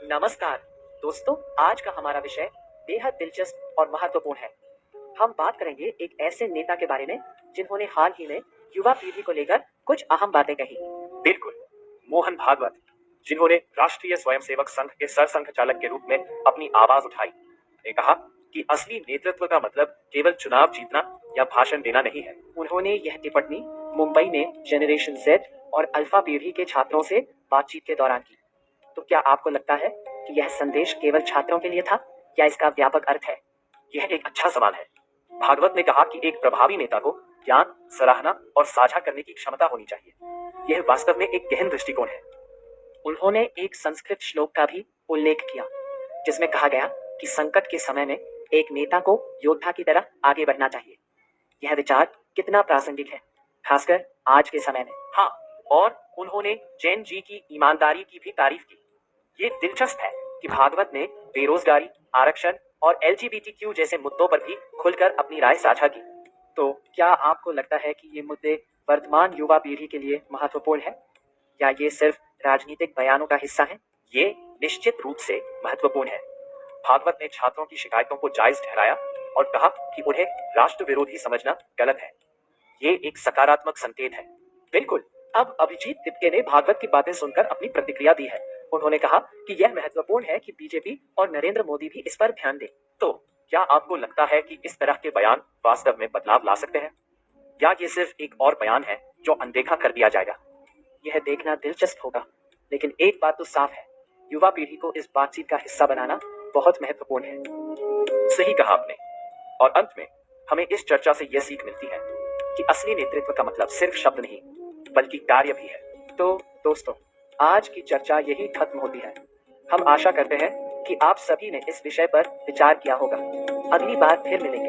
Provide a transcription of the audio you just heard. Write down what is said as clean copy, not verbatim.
नमस्कार दोस्तों, आज का हमारा विषय बेहद दिलचस्प और महत्वपूर्ण है। हम बात करेंगे एक ऐसे नेता के बारे में जिन्होंने हाल ही में युवा पीढ़ी को लेकर कुछ अहम बातें कही। बिल्कुल, मोहन भागवत, जिन्होंने राष्ट्रीय स्वयंसेवक संघ के सरसंघ चालक के रूप में अपनी आवाज उठाई, ने कहा कि असली नेतृत्व का मतलब केवल चुनाव जीतना या भाषण देना नहीं है। उन्होंने यह टिप्पणी मुंबई में जेनरेशन जेड और अल्फा पीढ़ी के छात्रों से बातचीत के दौरान की। तो क्या आपको लगता है कि यह संदेश केवल छात्रों के लिए था या इसका व्यापक अर्थ है? यह एक अच्छा सवाल है। भागवत ने कहा कि एक प्रभावी नेता को ज्ञान, सराहना और साझा करने की क्षमता होनी चाहिए। यह वास्तव में एक गहन दृष्टिकोण है। उन्होंने एक संस्कृत श्लोक का भी उल्लेख किया जिसमें कहा गया कि संकट के समय में एक नेता को योद्धा की तरह आगे बढ़ना चाहिए। यह विचार कितना प्रासंगिक है, खासकर आज के समय में। हाँ, और उन्होंने जैन जी की ईमानदारी की भी तारीफ की। ये दिलचस्प है कि भागवत ने बेरोजगारी, आरक्षण और LGBTQ जैसे मुद्दों पर भी खुलकर अपनी राय साझा की। तो क्या आपको लगता है कि ये मुद्दे वर्तमान युवा पीढ़ी के लिए महत्वपूर्ण है या ये सिर्फ राजनीतिक बयानों का हिस्सा है? ये निश्चित रूप से महत्वपूर्ण है। भागवत ने छात्रों की शिकायतों को जायज ठहराया और कहा कि उन्हें राष्ट्र विरोधी समझना गलत है। ये एक सकारात्मक संकेत है। बिल्कुल। अब अभिजीत तिपके ने भागवत की बातें सुनकर अपनी प्रतिक्रिया दी है। उन्होंने कहा कि यह महत्वपूर्ण है कि बीजेपी और नरेंद्र मोदी भी इस पर ध्यान दें। तो क्या आपको लगता है कि इस तरह के बयान वास्तव में बदलाव ला सकते हैं, या ये सिर्फ एक और बयान है जो अनदेखा कर दिया जाएगा? यह देखना दिलचस्प होगा, लेकिन एक बात तो साफ है, युवा पीढ़ी को इस बातचीत का हिस्सा बनाना बहुत महत्वपूर्ण है। सही कहा आपने। और अंत में हमें इस चर्चा से यह सीख मिलती है कि असली नेतृत्व का मतलब सिर्फ शब्द नहीं बल्कि कार्य भी है। तो दोस्तों, आज की चर्चा यही खत्म होती है। हम आशा करते हैं कि आप सभी ने इस विषय पर विचार किया होगा। अगली बार फिर मिलेंगे।